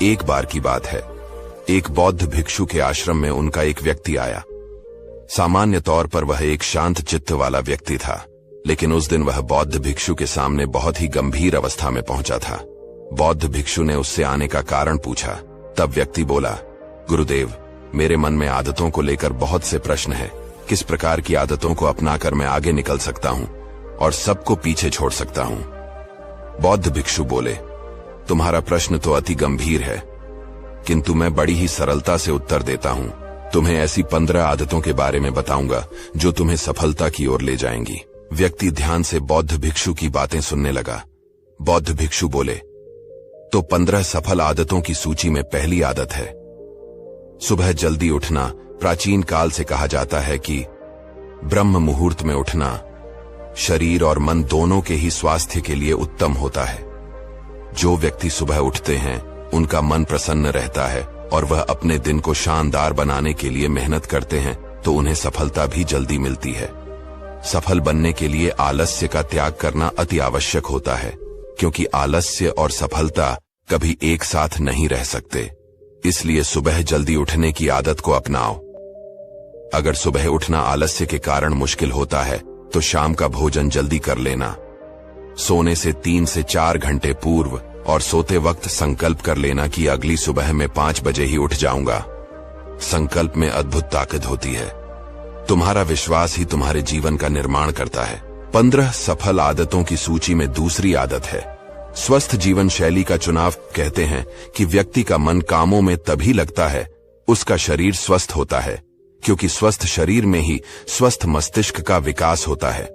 एक बार की बात है, एक बौद्ध भिक्षु के आश्रम में उनका एक व्यक्ति आया। सामान्य तौर पर वह एक शांत चित्त वाला व्यक्ति था, लेकिन उस दिन वह बौद्ध भिक्षु के सामने बहुत ही गंभीर अवस्था में पहुंचा था। बौद्ध भिक्षु ने उससे आने का कारण पूछा। तब व्यक्ति बोला, गुरुदेव, मेरे मन में आदतों को लेकर बहुत से प्रश्न हैं। किस प्रकार की आदतों को अपनाकर मैं आगे निकल सकता हूं और सबको पीछे छोड़ सकता हूं? बौद्ध भिक्षु बोले, तुम्हारा प्रश्न तो अति गंभीर है, किंतु मैं बड़ी ही सरलता से उत्तर देता हूं। तुम्हें ऐसी 15 आदतों के बारे में बताऊंगा जो तुम्हें सफलता की ओर ले जाएंगी। व्यक्ति ध्यान से बौद्ध भिक्षु की बातें सुनने लगा। बौद्ध भिक्षु बोले, तो 15 सफल आदतों की सूची में पहली आदत है सुबह जल्दी उठना। प्राचीन काल से कहा जाता है कि ब्रह्म मुहूर्त में उठना शरीर और मन दोनों के ही स्वास्थ्य के लिए उत्तम होता है। जो व्यक्ति सुबह उठते हैं उनका मन प्रसन्न रहता है और वह अपने दिन को शानदार बनाने के लिए मेहनत करते हैं तो उन्हें सफलता भी जल्दी मिलती है। सफल बनने के लिए आलस्य का त्याग करना अति आवश्यक होता है, क्योंकि आलस्य और सफलता कभी एक साथ नहीं रह सकते। इसलिए सुबह जल्दी उठने की आदत को अपनाओ। अगर सुबह उठना आलस्य के कारण मुश्किल होता है तो शाम का भोजन जल्दी कर लेना। सोने से 3 से 4 घंटे पूर्व और सोते वक्त संकल्प कर लेना कि अगली सुबह मैं 5 बजे ही उठ जाऊंगा। संकल्प में अद्भुत ताकत होती है। तुम्हारा विश्वास ही तुम्हारे जीवन का निर्माण करता है। 15 सफल आदतों की सूची में दूसरी आदत है स्वस्थ जीवन शैली का चुनाव। कहते हैं कि व्यक्ति का मन कामों में तभी लगता है उसका शरीर स्वस्थ होता है, क्योंकि स्वस्थ शरीर में ही स्वस्थ मस्तिष्क का विकास होता है।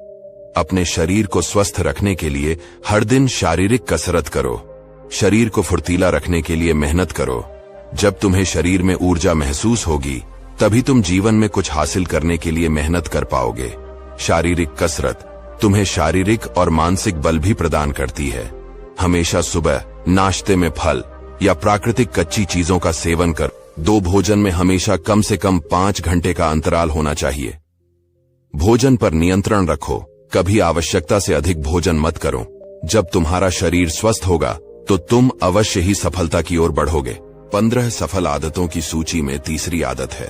अपने शरीर को स्वस्थ रखने के लिए हर दिन शारीरिक कसरत करो। शरीर को फुर्तीला रखने के लिए मेहनत करो। जब तुम्हें शरीर में ऊर्जा महसूस होगी तभी तुम जीवन में कुछ हासिल करने के लिए मेहनत कर पाओगे। शारीरिक कसरत तुम्हें शारीरिक और मानसिक बल भी प्रदान करती है। हमेशा सुबह नाश्ते में फल या प्राकृतिक कच्ची चीजों का सेवन कर। 2 भोजन में हमेशा कम से कम 5 घंटे का अंतराल होना चाहिए। भोजन पर नियंत्रण रखो। कभी आवश्यकता से अधिक भोजन मत करो। जब तुम्हारा शरीर स्वस्थ होगा तो तुम अवश्य ही सफलता की ओर बढ़ोगे। 15 सफल आदतों की सूची में तीसरी आदत है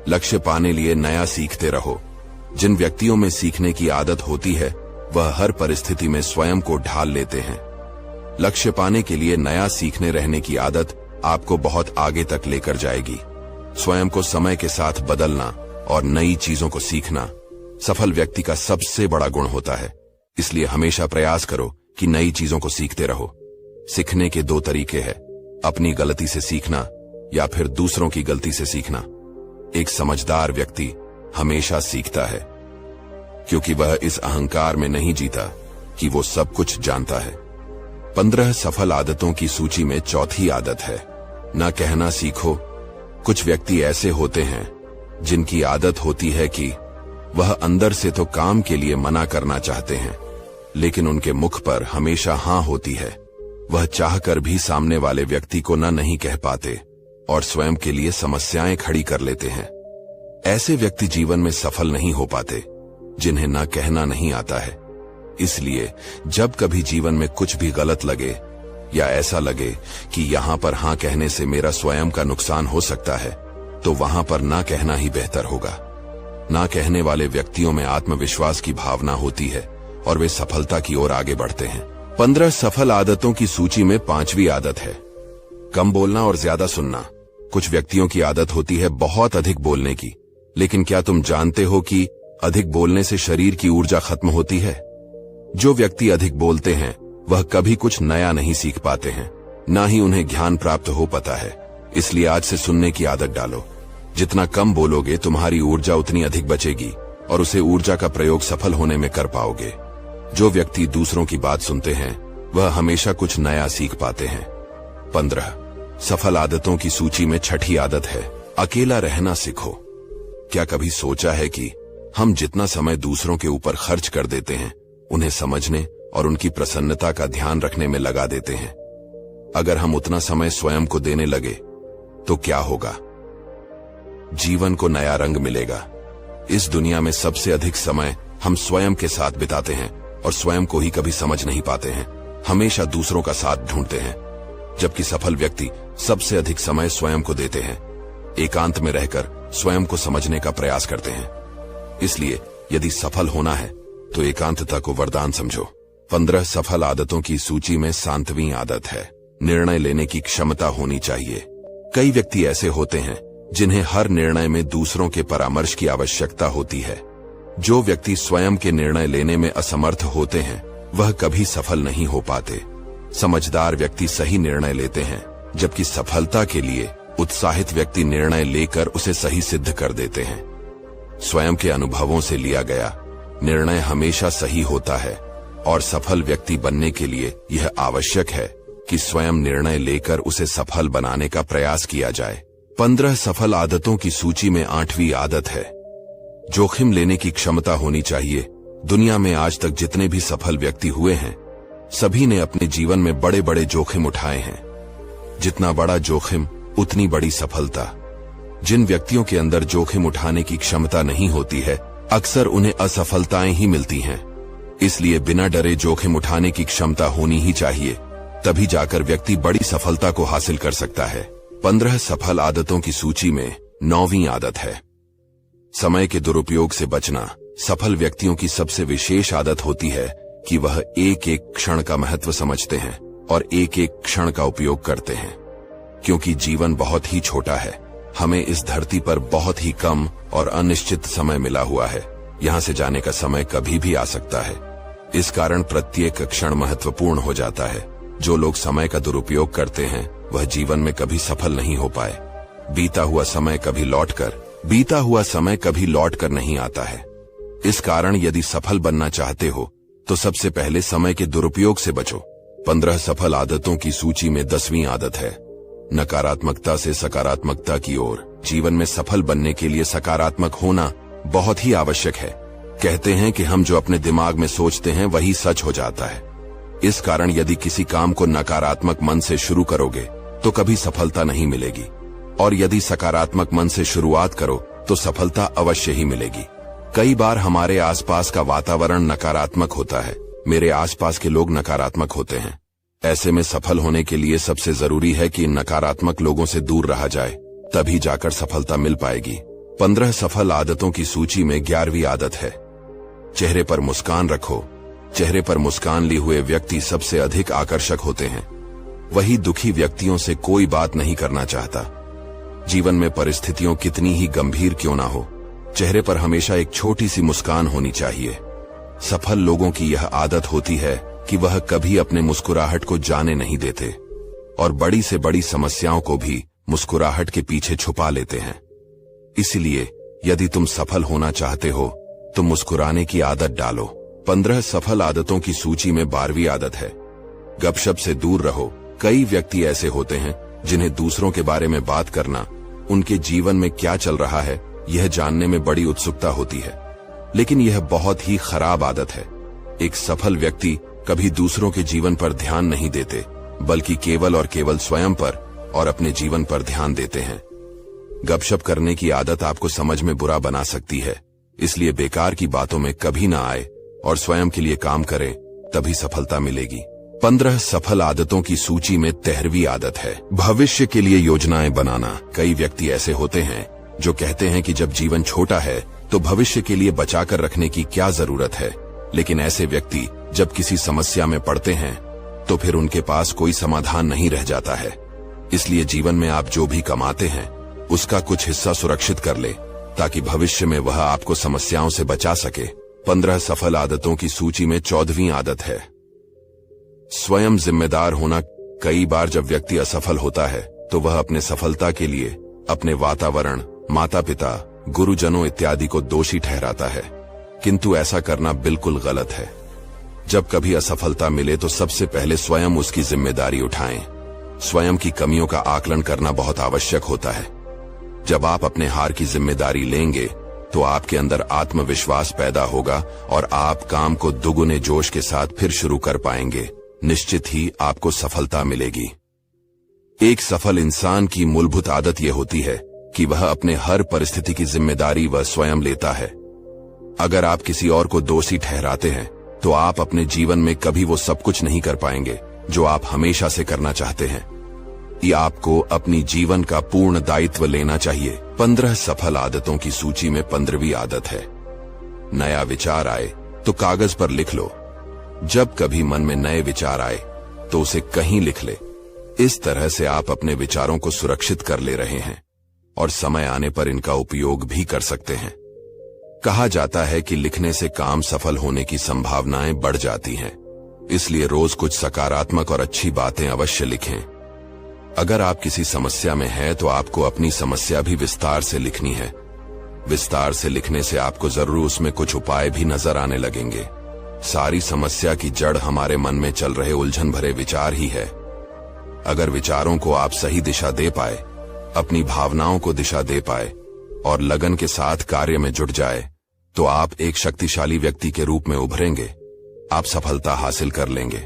लक्ष्य पाने लिए नया सीखते रहो। जिन व्यक्तियों में सीखने की आदत होती है वह हर परिस्थिति में स्वयं को ढाल लेते हैं। लक्ष्य पाने के लिए नया सीखने रहने की आदत आपको बहुत आगे तक लेकर जाएगी। स्वयं को समय के साथ बदलना और नई चीजों को सीखना सफल व्यक्ति का सबसे बड़ा गुण होता है। इसलिए हमेशा प्रयास करो कि नई चीजों को सीखते रहो। सीखने के 2 तरीके हैं, अपनी गलती से सीखना या फिर दूसरों की गलती से सीखना। एक समझदार व्यक्ति हमेशा सीखता है, क्योंकि वह इस अहंकार में नहीं जीता कि वो सब कुछ जानता है। 15 सफल आदतों की सूची में चौथी आदत है ना कहना सीखो। कुछ व्यक्ति ऐसे होते हैं जिनकी आदत होती है कि वह अंदर से तो काम के लिए मना करना चाहते हैं, लेकिन उनके मुख पर हमेशा हां होती है। वह चाहकर भी सामने वाले व्यक्ति को ना नहीं कह पाते और स्वयं के लिए समस्याएं खड़ी कर लेते हैं। ऐसे व्यक्ति जीवन में सफल नहीं हो पाते, जिन्हें ना कहना नहीं आता है। इसलिए जब कभी जीवन में कुछ भी गलत लगे या ऐसा लगे कि यहां पर हां कहने से मेरा स्वयं का नुकसान हो सकता है, तो वहां पर ना कहना ही बेहतर होगा। ना कहने वाले व्यक्तियों में आत्मविश्वास की भावना होती है और वे सफलता की ओर आगे बढ़ते हैं। 15 सफल आदतों की सूची में 5वीं आदत है कम बोलना और ज्यादा सुनना। कुछ व्यक्तियों की आदत होती है बहुत अधिक बोलने की, लेकिन क्या तुम जानते हो कि अधिक बोलने से शरीर की ऊर्जा खत्म होती है? जो व्यक्ति अधिक बोलते हैं वह कभी कुछ नया नहीं सीख पाते हैं, ना ही उन्हें ज्ञान प्राप्त हो पाता है। इसलिए आज से सुनने की आदत डालो। जितना कम बोलोगे तुम्हारी ऊर्जा उतनी अधिक बचेगी और उसे ऊर्जा का प्रयोग सफल होने में कर पाओगे। जो व्यक्ति दूसरों की बात सुनते हैं वह हमेशा कुछ नया सीख पाते हैं। 15 सफल आदतों की सूची में छठी आदत है अकेला रहना सीखो। क्या कभी सोचा है कि हम जितना समय दूसरों के ऊपर खर्च कर देते हैं उन्हें समझने और उनकी प्रसन्नता का ध्यान रखने में लगा देते हैं? अगर हम उतना समय स्वयं को देने लगे तो क्या होगा? जीवन को नया रंग मिलेगा। इस दुनिया में सबसे अधिक समय हम स्वयं के साथ बिताते हैं और स्वयं को ही कभी समझ नहीं पाते हैं। हमेशा दूसरों का साथ ढूंढते हैं। जबकि सफल व्यक्ति सबसे अधिक समय स्वयं को देते हैं, एकांत में रहकर स्वयं को समझने का प्रयास करते हैं। इसलिए यदि सफल होना है तो एकांतता को वरदान समझो। 15 सफल आदतों की सूची में 7वीं आदत है, निर्णय लेने की क्षमता होनी चाहिए। कई व्यक्ति ऐसे होते हैं जिन्हें हर निर्णय में दूसरों के परामर्श की आवश्यकता होती है। जो व्यक्ति स्वयं के निर्णय लेने में असमर्थ होते हैं वह कभी सफल नहीं हो पाते। समझदार व्यक्ति सही निर्णय लेते हैं, जबकि सफलता के लिए उत्साहित व्यक्ति निर्णय लेकर उसे सही सिद्ध कर देते हैं। स्वयं के अनुभवों से लिया गया निर्णय हमेशा सही होता है और सफल व्यक्ति बनने के लिए यह आवश्यक है कि स्वयं निर्णय लेकर उसे सफल बनाने का प्रयास किया जाए। 15 सफल आदतों की सूची में 8वीं आदत है, जोखिम लेने की क्षमता होनी चाहिए। दुनिया में आज तक जितने भी सफल व्यक्ति हुए हैं, सभी ने अपने जीवन में बड़े बड़े जोखिम उठाए हैं। जितना बड़ा जोखिम उतनी बड़ी सफलता। जिन व्यक्तियों के अंदर जोखिम उठाने की क्षमता नहीं होती है, अक्सर उन्हें असफलताएं ही मिलती हैं। इसलिए बिना डरे जोखिम उठाने की क्षमता होनी ही चाहिए, तभी जाकर व्यक्ति बड़ी सफलता को हासिल कर सकता है। 15 सफल आदतों की सूची में 9वीं आदत है, समय के दुरुपयोग से बचना। सफल व्यक्तियों की सबसे विशेष आदत होती है कि वह एक एक क्षण का महत्व समझते हैं और एक एक क्षण का उपयोग करते हैं। क्योंकि जीवन बहुत ही छोटा है, हमें इस धरती पर बहुत ही कम और अनिश्चित समय मिला हुआ है। यहाँ से जाने का समय कभी भी आ सकता है। इस कारण प्रत्येक क्षण महत्वपूर्ण हो जाता है। जो लोग समय का दुरुपयोग करते हैं वह जीवन में कभी सफल नहीं हो पाए। बीता हुआ समय कभी लौट कर नहीं आता है। इस कारण यदि सफल बनना चाहते हो तो सबसे पहले समय के दुरुपयोग से बचो। 15 सफल आदतों की सूची में 10वीं आदत है, नकारात्मकता से सकारात्मकता की ओर। जीवन में सफल बनने के लिए सकारात्मक होना बहुत ही आवश्यक है। कहते हैं कि हम जो अपने दिमाग में सोचते हैं वही सच हो जाता है। इस कारण यदि किसी काम को नकारात्मक मन से शुरू करोगे तो कभी सफलता नहीं मिलेगी, और यदि सकारात्मक मन से शुरुआत करो तो सफलता अवश्य ही मिलेगी। कई बार हमारे आसपास का वातावरण नकारात्मक होता है, मेरे आसपास के लोग नकारात्मक होते हैं। ऐसे में सफल होने के लिए सबसे जरूरी है कि इन नकारात्मक लोगों से दूर रहा जाए, तभी जाकर सफलता मिल पाएगी। 15 सफल आदतों की सूची में 11वीं आदत है, चेहरे पर मुस्कान रखो। चेहरे पर मुस्कान लिए हुए व्यक्ति सबसे अधिक आकर्षक होते हैं। वही दुखी व्यक्तियों से कोई बात नहीं करना चाहता। जीवन में परिस्थितियों कितनी ही गंभीर क्यों ना हो, चेहरे पर हमेशा एक छोटी सी मुस्कान होनी चाहिए। सफल लोगों की यह आदत होती है कि वह कभी अपने मुस्कुराहट को जाने नहीं देते और बड़ी से बड़ी समस्याओं को भी मुस्कुराहट के पीछे छुपा लेते हैं। इसलिए यदि तुम सफल होना चाहते हो तो मुस्कुराने की आदत डालो। 15 सफल आदतों की सूची में 12वीं आदत है, गपशप से दूर रहो। कई व्यक्ति ऐसे होते हैं जिन्हें दूसरों के बारे में बात करना, उनके जीवन में क्या चल रहा है यह जानने में बड़ी उत्सुकता होती है, लेकिन यह बहुत ही खराब आदत है। एक सफल व्यक्ति कभी दूसरों के जीवन पर ध्यान नहीं देते, बल्कि केवल और केवल स्वयं पर और अपने जीवन पर ध्यान देते हैं। गपशप करने की आदत आपको समझ में बुरा बना सकती है, इसलिए बेकार की बातों में कभी ना आए और स्वयं के लिए काम करें, तभी सफलता मिलेगी। 15 सफल आदतों की सूची में 13वीं आदत है, भविष्य के लिए योजनाएं बनाना। कई व्यक्ति ऐसे होते हैं जो कहते हैं कि जब जीवन छोटा है तो भविष्य के लिए बचाकर रखने की क्या जरूरत है, लेकिन ऐसे व्यक्ति जब किसी समस्या में पड़ते हैं तो फिर उनके पास कोई समाधान नहीं रह जाता है। इसलिए जीवन में आप जो भी कमाते हैं उसका कुछ हिस्सा सुरक्षित कर ले, ताकि भविष्य में वह आपको समस्याओं से बचा सके। 15 सफल आदतों की सूची में 14वीं आदत है, स्वयं जिम्मेदार होना। कई बार जब व्यक्ति असफल होता है तो वह अपने सफलता के लिए अपने वातावरण, माता पिता, गुरुजनों इत्यादि को दोषी ठहराता है, किंतु ऐसा करना बिल्कुल गलत है। जब कभी असफलता मिले तो सबसे पहले स्वयं उसकी जिम्मेदारी उठाएं। स्वयं की कमियों का आकलन करना बहुत आवश्यक होता है। जब आप अपने हार की जिम्मेदारी लेंगे तो आपके अंदर आत्मविश्वास पैदा होगा और आप काम को दुगुने जोश के साथ फिर शुरू कर पाएंगे। निश्चित ही आपको सफलता मिलेगी। एक सफल इंसान की मूलभूत आदत यह होती है कि वह अपने हर परिस्थिति की जिम्मेदारी वह स्वयं लेता है। अगर आप किसी और को दोषी ठहराते हैं तो आप अपने जीवन में कभी वो सब कुछ नहीं कर पाएंगे जो आप हमेशा से करना चाहते हैं। कि आपको अपनी जीवन का पूर्ण दायित्व लेना चाहिए। 15 सफल आदतों की सूची में 15वीं आदत है, नया विचार आए तो कागज पर लिख लो। जब कभी मन में नए विचार आए तो उसे कहीं लिख ले। इस तरह से आप अपने विचारों को सुरक्षित कर ले रहे हैं और समय आने पर इनका उपयोग भी कर सकते हैं। कहा जाता है कि लिखने से काम सफल होने की संभावनाएं बढ़ जाती हैं, इसलिए रोज कुछ सकारात्मक और अच्छी बातें अवश्य लिखें। अगर आप किसी समस्या में हैं तो आपको अपनी समस्या भी विस्तार से लिखनी है। विस्तार से लिखने से आपको जरूर उसमें कुछ उपाय भी नजर आने लगेंगे। सारी समस्या की जड़ हमारे मन में चल रहे उलझन भरे विचार ही है। अगर विचारों को आप सही दिशा दे पाए, अपनी भावनाओं को दिशा दे पाए और लगन के साथ कार्य में जुट जाए, तो आप एक शक्तिशाली व्यक्ति के रूप में उभरेंगे। आप सफलता हासिल कर लेंगे।